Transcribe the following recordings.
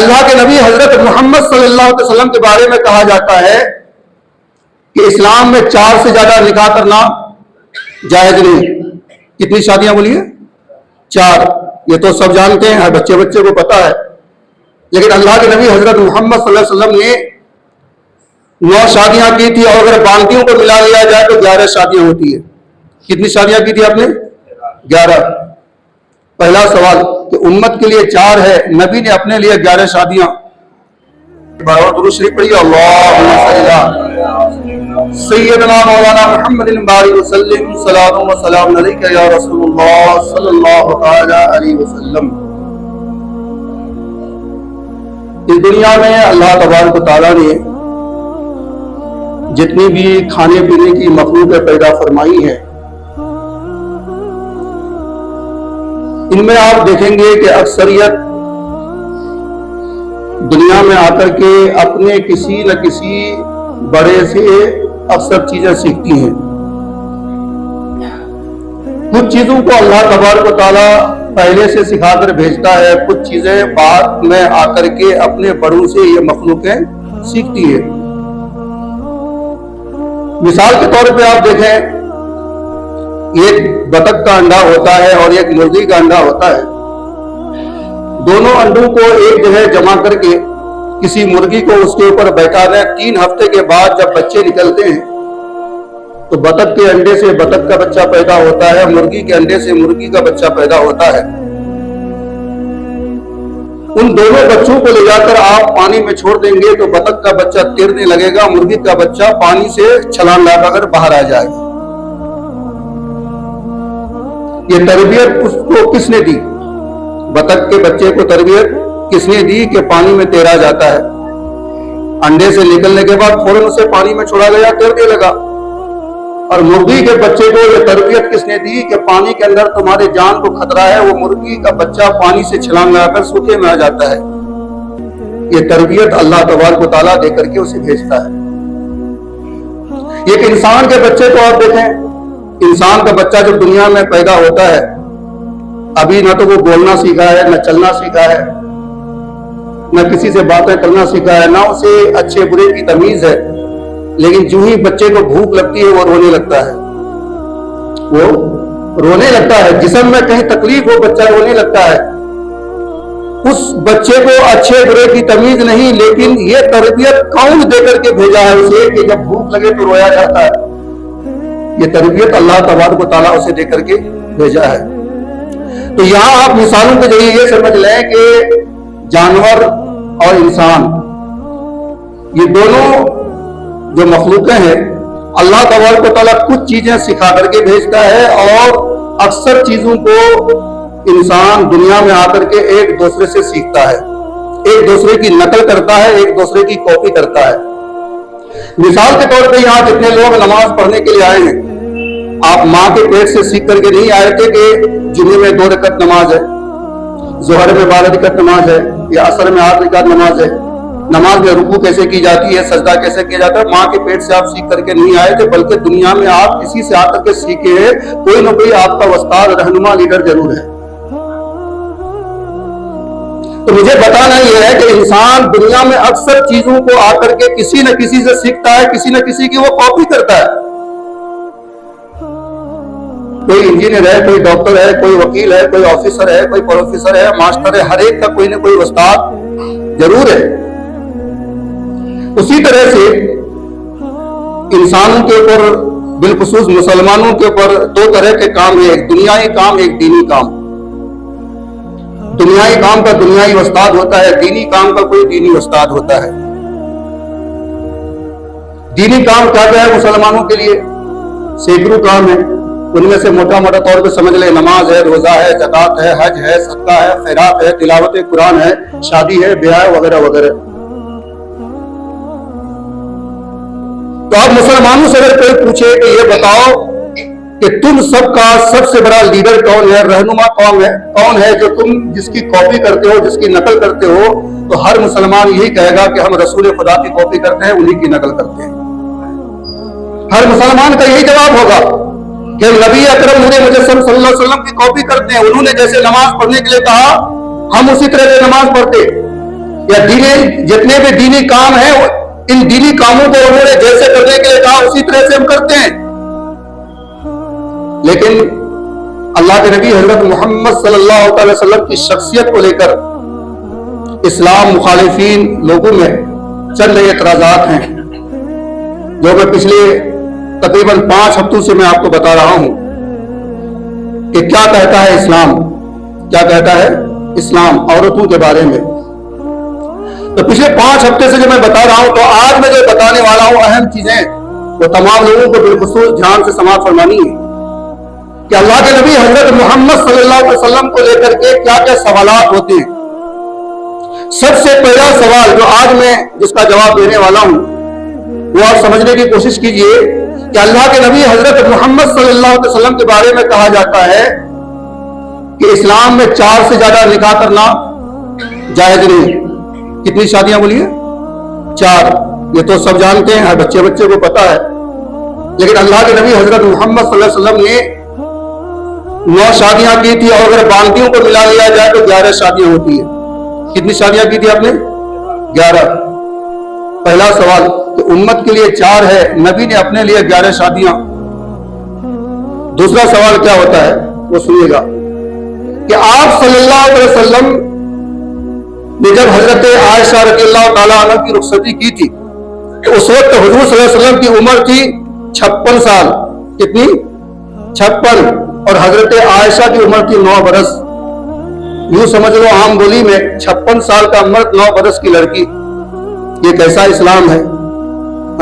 اللہ کے نبی حضرت محمد صلی اللہ علیہ وسلم کے بارے میں کہا جاتا ہے کہ اسلام میں 4 سے زیادہ نکاح کرنا جائز نہیں. کتنی شادیاں بولیے؟ 4. یہ تو سب جانتے ہیں، ہر بچے کو پتا ہے. لیکن اللہ کے نبی حضرت محمد صلی اللہ علیہ وسلم نے 9 شادیاں کی تھی، اور اگر باقیوں کو ملا لیا جائے تو 11 شادیاں ہوتی ہے. کتنی شادیاں کی تھی آپ نے؟ 11. پہلا سوال کہ امت کے لیے 4 ہے، نبی نے اپنے لیے 11 شادیاں. درود شریف پڑھیے. اللہم صلی علی سیدنا مولانا محمد بارک وسلم صلاۃ و سلام علیک یا رسول اللہ صلی اللہ تعالی علیہ وسلم. اس دنیا میں اللہ تبارک و تعالیٰ نے جتنی بھی کھانے پینے کی مخلوقیں پیدا فرمائی ہیں، ان میں آپ دیکھیں گے کہ اکثریت دنیا میں آ کر کے اپنے کسی نہ کسی بڑے سے اکثر چیزیں سیکھتی ہیں. کچھ چیزوں کو اللہ تبارک و تعالیٰ پہلے سے سکھا کر بھیجتا ہے، کچھ چیزیں بعد میں آ کر کے اپنے بڑوں سے یہ مخلوقیں سیکھتی ہے. مثال کے طور پہ آپ دیکھیں، ایک بطخ کا انڈا ہوتا ہے اور ایک مرغی کا انڈا ہوتا ہے. دونوں انڈوں کو ایک جگہ جمع کر کے کسی مرغی کو اس کے اوپر بیٹھا دیں، 3 ہفتے کے بعد جب بچے نکلتے ہیں تو بطخ کے انڈے سے بطخ کا بچہ پیدا ہوتا ہے، مرغی کے انڈے سے مرغی کا بچہ پیدا ہوتا ہے. ان دونوں بچوں کو لے جا کر آپ پانی میں چھوڑ دیں گے تو بطخ کا بچہ تیرنے لگے گا، مرغی کا بچہ پانی سے چھلانگ لگا کر باہر آ جائے گا. یہ تربیت اس کو کس نے دی؟ بطخ کے بچے کو تربیت کس نے دی کہ پانی میں تیرا جاتا ہے؟ انڈے سے نکلنے کے بعد فوراً اسے پانی میں چھوڑا گیا، تیرنے لگا. اور مرغی کے بچے کو یہ تربیت کس نے دی کہ پانی کے اندر تمہارے جان کو خطرہ ہے، وہ مرغی کا بچہ پانی سے چھلانگ لگا کر سوکھے میں آ جاتا ہے. یہ تربیت اللہ تبارک و تعالیٰ دے کر کے اسے بھیجتا ہے. ایک انسان کے بچے کو آپ دیکھیں، انسان کا بچہ جب دنیا میں پیدا ہوتا ہے، ابھی نہ تو وہ بولنا سیکھا ہے، نہ چلنا سیکھا ہے، نہ کسی سے باتیں کرنا سیکھا ہے، نہ اسے اچھے برے کی تمیز ہے. لیکن جو ہی بچے کو بھوک لگتی ہے وہ رونے لگتا ہے. وہ رونے لگتا ہے، جسم میں کہیں تکلیف ہو بچہ رونے لگتا ہے. اس بچے کو اچھے برے کی تمیز نہیں، لیکن یہ تربیت کون دے کر کے بھیجا ہے اسے کہ جب بھوک لگے تو رویا جاتا ہے. یہ تربیت اللہ تبارک و تعالیٰ اسے دے کر کے بھیجا ہے. تو یہاں آپ مثالوں کے ذریعے یہ سمجھ لیں کہ جانور اور انسان، یہ دونوں جو مخلوقیں ہیں، اللہ تبارک و تعالیٰ کچھ چیزیں سکھا کر کے بھیجتا ہے، اور اکثر چیزوں کو انسان دنیا میں آ کر کے ایک دوسرے سے سیکھتا ہے، ایک دوسرے کی نقل کرتا ہے، ایک دوسرے کی کاپی کرتا ہے. مثال کے طور پہ یہاں جتنے لوگ نماز پڑھنے کے لیے آئے ہیں، آپ ماں کے پیٹ سے سیکھ کر کے نہیں آئے تھے کہ جمعے میں 2 رکعت نماز ہے، ظہر میں 12 رکعت نماز ہے، یا عصر میں 8 رکعت نماز ہے. نماز میں رکوع کیسے کی جاتی ہے، سجدہ کیسے کیا جاتا ہے، ماں کے پیٹ سے آپ سیکھ کر کے نہیں آئے تھے، بلکہ دنیا میں آپ کسی سے آ کر کے سیکھے ہیں. کوئی نہ کوئی آپ کا استاد، رہنما، لیڈر ضرور ہے. تو مجھے بتانا یہ ہے کہ انسان دنیا میں اکثر چیزوں کو آ کر کے کسی نہ کسی سے سیکھتا ہے، کسی نہ کسی کی وہ کاپی کرتا ہے. کوئی انجینئر ہے، کوئی ڈاکٹر ہے، کوئی وکیل ہے، کوئی آفیسر ہے، کوئی پروفیسر ہے، ماسٹر ہے، ہر ایک کا کوئی نہ کوئی استاد ضرور ہے. اسی طرح سے انسانوں کے اوپر، بالخصوص مسلمانوں کے اوپر 2 طرح کے کام ہیں، ایک دنیائی کام، ایک دینی کام. دنیائی کام کا دنیائی استاد ہوتا ہے، دینی کام کا کوئی دینی استاد ہوتا ہے. دینی کام کیا کیا ہے مسلمانوں کے لیے؟ سینکڑوں کام ہیں. ان میں سے موٹا موٹا طور پہ سمجھ لیں، نماز ہے، روزہ ہے، زکوٰۃ ہے، حج ہے، صدقہ ہے، خیرات ہے، تلاوت قرآن ہے، شادی ہے، بیاہ ہے، وغیرہ وغیرہ. تو آپ مسلمانوں سے اگر کوئی پوچھے کہ یہ بتاؤ کہ تم سب کا سب سے بڑا لیڈر کون ہے، رہنما کون ہے جو تم جس کی کاپی کرتے ہو، جس کی نقل کرتے ہو، تو ہر مسلمان یہی کہے گا کہ ہم رسول خدا کی کاپی کرتے ہیں، انہی کی نقل کرتے ہیں. ہر مسلمان کا یہی جواب ہوگا کہ نبی اکرم نور مجسم صلی اللہ علیہ وسلم کی کاپی کرتے ہیں. انہوں نے جیسے نماز پڑھنے کے لیے کہا، ہم اسی طرح سے نماز پڑھتے. یا جتنے بھی دینی کام ہیں ان دینی کاموں کو انہوں نے جیسے کرنے کے لیے کہا اسی طرح سے ہم کرتے ہیں. لیکن اللہ کے نبی حضرت محمد صلی اللہ علیہ وسلم کی شخصیت کو لے کر اسلام مخالفین لوگوں میں چند اعتراضات ہیں جو میں پچھلے تقریباً 5 ہفتوں سے میں آپ کو بتا رہا ہوں کہ کیا کہتا ہے اسلام، کیا کہتا ہے اسلام عورتوں کے بارے میں. تو پچھلے 5 ہفتے سے جو میں بتا رہا ہوں، تو آج میں جو بتانے والا ہوں اہم چیزیں وہ تمام لوگوں کو بالخصوص دھیان سے سماعت فرمانی ہے کہ اللہ کے نبی حضرت محمد صلی اللہ علیہ وسلم کو لے کر کے کیا کیا سوالات ہوتے ہیں. سب سے پہلا سوال جو آج میں جس کا جواب دینے والا ہوں وہ آپ سمجھنے کی کوشش کیجئے کہ اللہ کے نبی حضرت محمد صلی اللہ علیہ وسلم کے بارے میں کہا جاتا ہے کہ اسلام میں 4 سے زیادہ نکاح کرنا جائز نہیں. کتنی شادیاں بولیے؟ 4. یہ تو سب جانتے ہیں، ہر بچے کو پتا ہے. لیکن اللہ کے نبی حضرت محمد صلی اللہ علیہ وسلم نے 9 شادیاں کی تھی، اور اگر باندیوں کو ملا لیا جائے تو 11 شادیاں ہوتی ہیں. کتنی شادیاں کی تھی آپ نے؟ 11. پہلا سوال کہ امت کے لیے 4 ہے، نبی نے اپنے لیے 11 شادیاں. دوسرا سوال کیا ہوتا ہے وہ سنیے گا کہ آپ صلی اللہ علیہ وسلم نے جب حضرت عائشہ رضی اللہ تعالیٰ عنہ کی رخصتی کی تھی کہ اس وقت حضور صلی اللہ علیہ وسلم کی عمر تھی 56 سال. کتنی؟ 56. اور حضرت عائشہ کی عمر تھی 9 برس. یوں سمجھ لو عام بولی میں 56 سال کا مرد 9 برس کی لڑکی. یہ کیسا اسلام ہے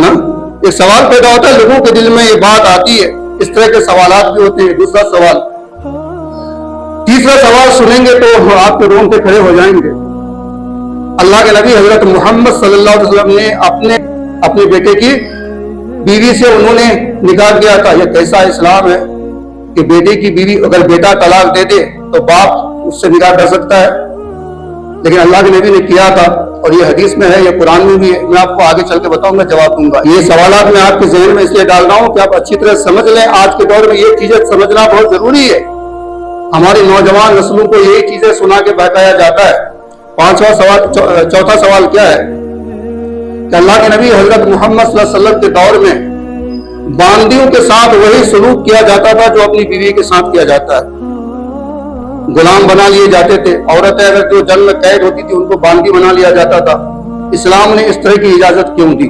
نا؟ ایک سوال پیدا ہوتا ہے لوگوں کے دل میں، یہ بات آتی ہے. اس طرح کے سوالات بھی ہوتے ہیں. دوسرا سوال، تیسرا سوال سنیں گے تو آپ کے رونگٹے کھڑے ہو جائیں گے. اللہ کے نبی حضرت محمد صلی اللہ علیہ وسلم نے اپنے بیٹے کی بیوی سے انہوں نے نکاح کیا تھا. یہ کیسا اسلام ہے کہ بیٹے کی بیوی اگر بیٹا طلاق دے دے تو باپ اس سے نکاح کر سکتا ہے؟ لیکن اللہ کے نبی نے کیا تھا، اور یہ حدیث میں ہے، یہ قرآن میں بھی ہے. میں آپ کو آگے چل کے بتاؤں گا، جواب دوں گا. یہ سوالات میں آپ کے ذہن میں اس لیے ڈال رہا ہوں کہ آپ اچھی طرح سمجھ لیں. آج کے دور میں یہ چیزیں سمجھنا بہت ضروری ہے. ہماری نوجوان نسلوں کو یہی چیزیں سنا کے بہکایا جاتا ہے. چوتھا سوال کیا ہے کہ اللہ کے نبی حضرت محمد صلی اللہ علیہ وسلم کے دور میں باندیوں کے ساتھ وہی سلوک کیا جاتا تھا جو اپنی بیوی کے ساتھ کیا جاتا ہے. غلام بنا لیے جاتے تھے. عورتیں اگر جو جنگ میں قید ہوتی تھی ان کو باندی بنا لیا جاتا تھا. اسلام نے اس طرح کی اجازت کیوں دی؟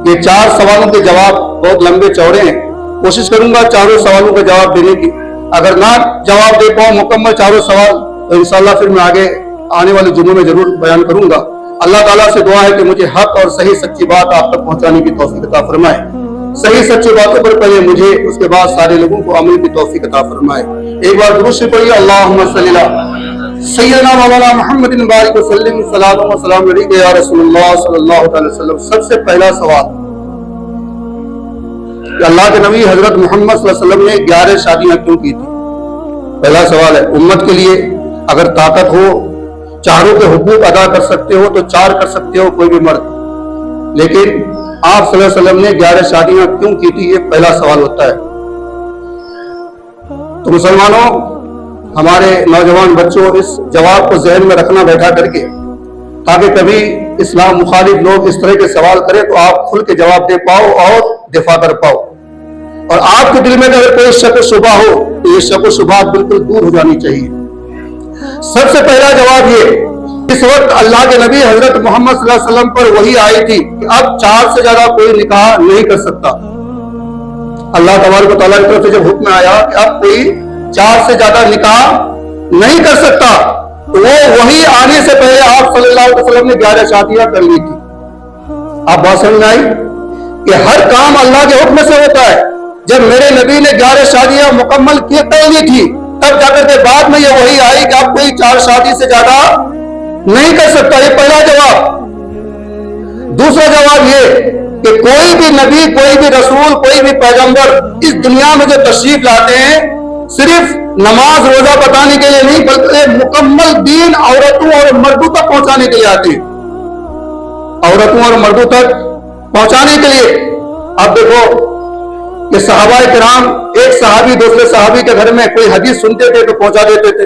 یہ 4 سوالوں کے جواب بہت لمبے چوڑے ہیں. کوشش کروں گا چاروں سوالوں کا جواب دینے کی. اگر نہ جواب دے پاؤں مکمل چاروں سوال تو انشاءاللہ پھر میں آگے آنے والے جمعوں میں ضرور بیان کروں گا. اللہ تعالیٰ سے دعا ہے کہ مجھے حق اور صحیح سچی بات آپ تک پہنچانے کی توفیق عطا فرمائے. صحیح سچی باتوں پر پہلے مجھے، اس کے بعد سارے لوگوں کو عمل کی توفیق عطا فرمائے. ایک بار درود سے پڑھیے اللہم صلی علی سیدنا مولانا محمد بارک وسلم صلاۃ و سلام علیک یا رسول اللہ صلی اللہ علیہ وسلم. سب سے پہلا سوال کہ اللہ کے نبی حضرت محمد صلی اللہ علیہ وسلم نے 11 شادیاں کیوں کی تھی؟ پہلا سوال ہے. امت کے لیے اگر طاقت ہو، چاروں کے حقوق ادا کر سکتے ہو تو 4 کر سکتے ہو کوئی بھی مرد. لیکن آپ صلی اللہ علیہ وسلم نے 11 شادیاں کیوں کی تھی؟ یہ پہلا سوال ہوتا ہے. تو مسلمانوں، ہمارے نوجوان بچوں اس جواب کو ذہن میں رکھنا بیٹھا کر کے، تاکہ کبھی اسلام مخالف لوگ اس طرح کے سوال کریں تو آپ کھل کے جواب دے پاؤ اور دفاع کر پاؤ. اور آپ کے دل میں اگر کوئی شک و شبہ ہو تو یہ شک و شبہات بالکل دور ہو جانی چاہیے. سب سے پہلا جواب یہ، اس وقت اللہ کے نبی حضرت محمد صلی اللہ علیہ وسلم پر وحی آئی تھی کہ اب 4 سے زیادہ کوئی نکاح نہیں کر سکتا. اللہ تبارک و تعالیٰ کی طرف سے جب حکم آیا کہ اب کوئی 4 سے زیادہ نکاح نہیں کر سکتا تو وہ وحی آنے سے پہلے آپ صلی اللہ علیہ وسلم نے 11 شادیاں کر لی تھی. آپ بات سمجھ آئی کہ ہر کام اللہ کے حکم سے ہوتا ہے. جب میرے نبی نے 11 شادیاں مکمل کر لی تھی تب جا کر کے بعد میں یہ وحی آئی کہ اب کوئی 4 شادی سے زیادہ نہیں کر سکتا. یہ پہلا جواب. دوسرا جواب یہ کہ کوئی بھی نبی، کوئی بھی رسول، کوئی بھی پیغمبر اس دنیا میں جو تشریف لاتے ہیں صرف نماز روزہ بتانے کے لیے نہیں بلکہ مکمل دین عورتوں اور مردوں تک پہنچانے کے لیے آتے ہیں. عورتوں اور مردوں تک پہنچانے کے لیے. اب دیکھو کہ صحابہ کرام، ایک صحابی دوسرے صحابی کے گھر میں کوئی حدیث سنتے تھے تو پہنچا دیتے تھے.